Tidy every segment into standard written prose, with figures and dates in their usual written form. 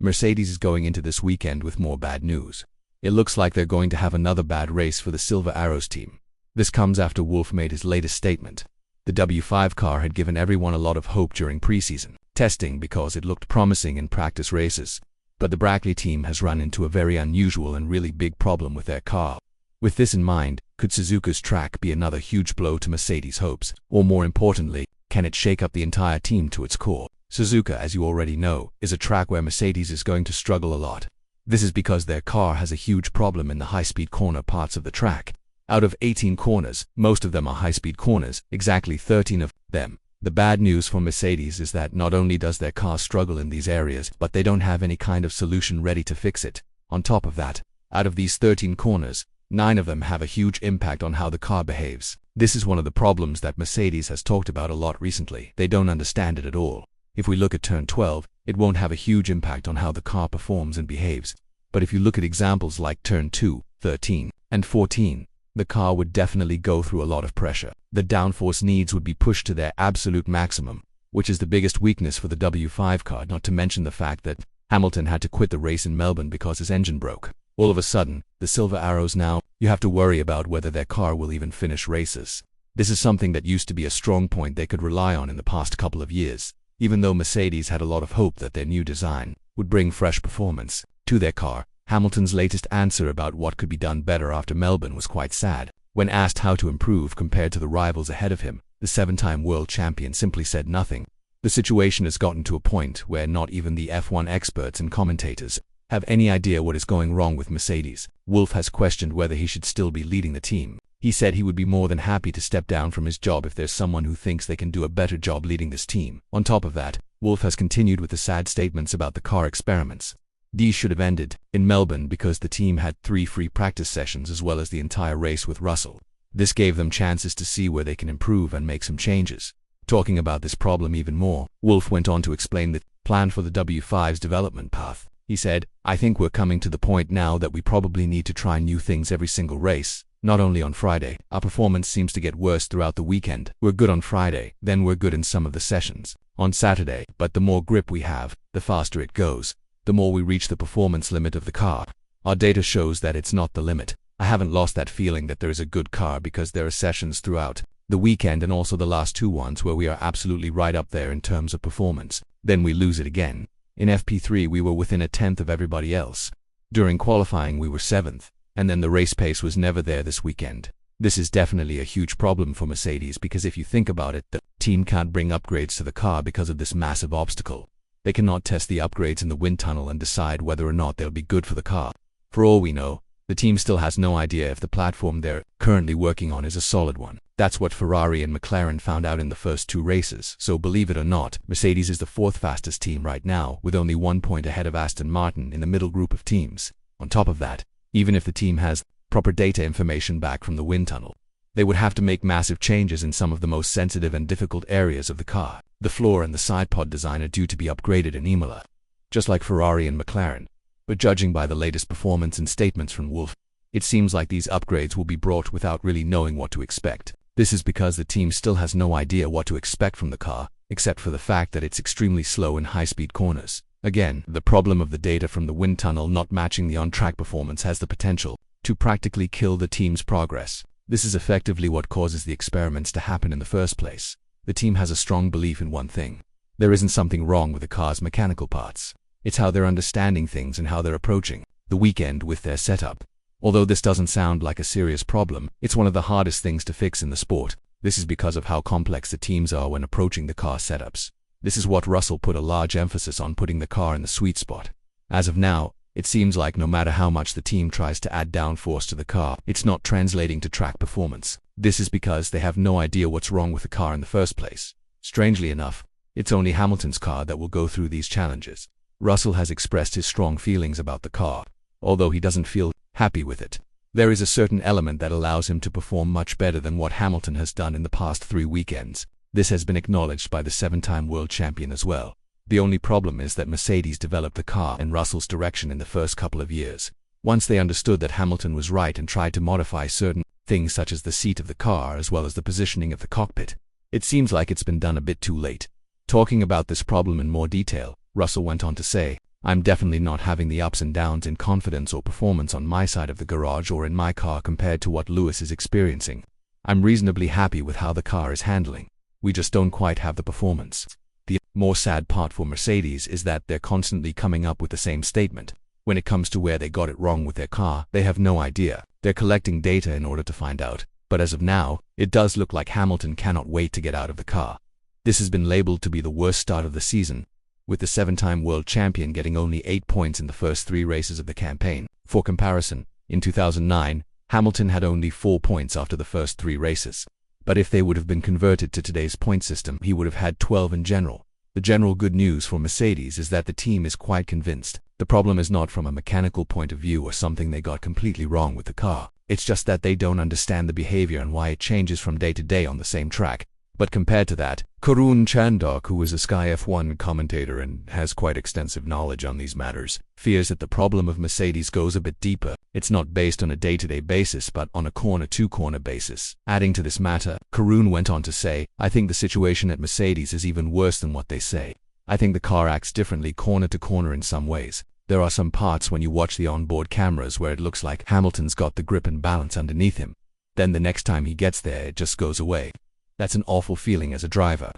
Mercedes is going into this weekend with more bad news. It looks like they're going to have another bad race for the Silver Arrows team. This comes after Wolff made his latest statement. The W5 car had given everyone a lot of hope during preseason testing because it looked promising in practice races. But the Brackley team has run into a very unusual and really big problem with their car. With this in mind, could Suzuka's track be another huge blow to Mercedes' hopes? Or more importantly, can it shake up the entire team to its core? Suzuka, as you already know, is a track where Mercedes is going to struggle a lot. This is because their car has a huge problem in the high-speed corner parts of the track. Out of 18 corners, most of them are high-speed corners, exactly 13 of them. The bad news for Mercedes is that not only does their car struggle in these areas, but they don't have any kind of solution ready to fix it. On top of that, out of these 13 corners, 9 of them have a huge impact on how the car behaves. This is one of the problems that Mercedes has talked about a lot recently. They don't understand it at all. If we look at turn 12, it won't have a huge impact on how the car performs and behaves. But if you look at examples like turn 2, 13, and 14, the car would definitely go through a lot of pressure. The downforce needs would be pushed to their absolute maximum, which is the biggest weakness for the W5 car, not to mention the fact that Hamilton had to quit the race in Melbourne because his engine broke. All of a sudden, the Silver Arrows now, you have to worry about whether their car will even finish races. This is something that used to be a strong point they could rely on in the past couple of years. Even though Mercedes had a lot of hope that their new design would bring fresh performance to their car, Hamilton's latest answer about what could be done better after Melbourne was quite sad. When asked how to improve compared to the rivals ahead of him, the 7-time world champion simply said nothing. The situation has gotten to a point where not even the F1 experts and commentators have any idea what is going wrong with Mercedes. Wolff has questioned whether he should still be leading the team. He said he would be more than happy to step down from his job if there's someone who thinks they can do a better job leading this team. On top of that, Wolff has continued with the sad statements about the car experiments. These should have ended in Melbourne because the team had 3 free practice sessions as well as the entire race with Russell. This gave them chances to see where they can improve and make some changes. Talking about this problem even more, Wolff went on to explain the plan for the W5's development path. He said, "I think we're coming to the point now that we probably need to try new things every single race. Not only on Friday, our performance seems to get worse throughout the weekend. We're good on Friday, then we're good in some of the sessions on Saturday, but the more grip we have, the faster it goes. The more we reach the performance limit of the car. Our data shows that it's not the limit. I haven't lost that feeling that there is a good car because there are sessions throughout the weekend and also the last 2 ones where we are absolutely right up there in terms of performance. Then we lose it again. In FP3 we were within a tenth of everybody else. During qualifying we were 7th. And then the race pace was never there this weekend. This is definitely a huge problem for Mercedes because if you think about it, the team can't bring upgrades to the car because of this massive obstacle. They cannot test the upgrades in the wind tunnel and decide whether or not they'll be good for the car. For all we know, the team still has no idea if the platform they're currently working on is a solid one. That's what Ferrari and McLaren found out in the first 2 races, so believe it or not, Mercedes is the 4th fastest team right now with only 1 point ahead of Aston Martin in the middle group of teams. On top of that, even if the team has proper data information back from the wind tunnel, they would have to make massive changes in some of the most sensitive and difficult areas of the car. The floor and the side pod design are due to be upgraded in Imola, just like Ferrari and McLaren. But judging by the latest performance and statements from Wolff, it seems like these upgrades will be brought without really knowing what to expect. This is because the team still has no idea what to expect from the car, except for the fact that it's extremely slow in high-speed corners. Again, the problem of the data from the wind tunnel not matching the on-track performance has the potential to practically kill the team's progress. This is effectively what causes the experiments to happen in the first place. The team has a strong belief in one thing. There isn't something wrong with the car's mechanical parts. It's how they're understanding things and how they're approaching the weekend with their setup. Although this doesn't sound like a serious problem, it's one of the hardest things to fix in the sport. This is because of how complex the teams are when approaching the car setups. This is what Russell put a large emphasis on, putting the car in the sweet spot. As of now, it seems like no matter how much the team tries to add downforce to the car, it's not translating to track performance. This is because they have no idea what's wrong with the car in the first place. Strangely enough, it's only Hamilton's car that will go through these challenges. Russell has expressed his strong feelings about the car, although he doesn't feel happy with it. There is a certain element that allows him to perform much better than what Hamilton has done in the past 3 weekends. This has been acknowledged by the 7-time world champion as well. The only problem is that Mercedes developed the car in Russell's direction in the first couple of years. Once they understood that Hamilton was right and tried to modify certain things such as the seat of the car as well as the positioning of the cockpit, it seems like it's been done a bit too late. Talking about this problem in more detail, Russell went on to say, I'm definitely not having the ups and downs in confidence or performance on my side of the garage or in my car compared to what Lewis is experiencing. I'm reasonably happy with how the car is handling. We just don't quite have the performance. The more sad part for Mercedes is that they're constantly coming up with the same statement. When it comes to where they got it wrong with their car, they have no idea. They're collecting data in order to find out. But as of now, it does look like Hamilton cannot wait to get out of the car. This has been labeled to be the worst start of the season, with the 7-time world champion getting only 8 points in the first 3 races of the campaign. For comparison, in 2009, Hamilton had only 4 points after the first 3 races. But if they would have been converted to today's point system, he would have had 12 in general. The general good news for Mercedes is that the team is quite convinced. The problem is not from a mechanical point of view or something they got completely wrong with the car. It's just that they don't understand the behavior and why it changes from day to day on the same track. But compared to that, Karun Chandok, who is a Sky F1 commentator and has quite extensive knowledge on these matters, fears that the problem of Mercedes goes a bit deeper. It's not based on a day-to-day basis but on a corner-to-corner basis. Adding to this matter, Karun went on to say, "I think the situation at Mercedes is even worse than what they say. I think the car acts differently corner to corner in some ways. There are some parts when you watch the onboard cameras where it looks like Hamilton's got the grip and balance underneath him. Then the next time he gets there, it just goes away. That's an awful feeling as a driver."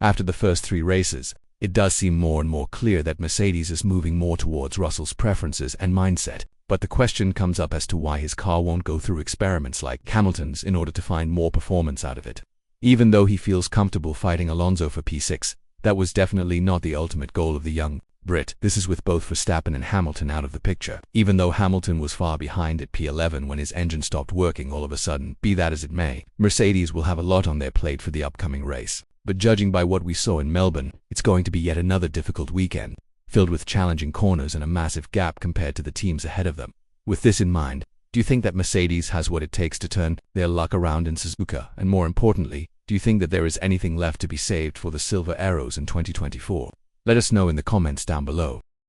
After the first 3 races, it does seem more and more clear that Mercedes is moving more towards Russell's preferences and mindset. But the question comes up as to why his car won't go through experiments like Hamilton's in order to find more performance out of it. Even though he feels comfortable fighting Alonso for P6, that was definitely not the ultimate goal of the young Brit. This is with both Verstappen and Hamilton out of the picture. Even though Hamilton was far behind at P11 when his engine stopped working all of a sudden, be that as it may, Mercedes will have a lot on their plate for the upcoming race. But judging by what we saw in Melbourne, it's going to be yet another difficult weekend, filled with challenging corners and a massive gap compared to the teams ahead of them. With this in mind, do you think that Mercedes has what it takes to turn their luck around in Suzuka? And more importantly, do you think that there is anything left to be saved for the Silver Arrows in 2024? Let us know in the comments down below.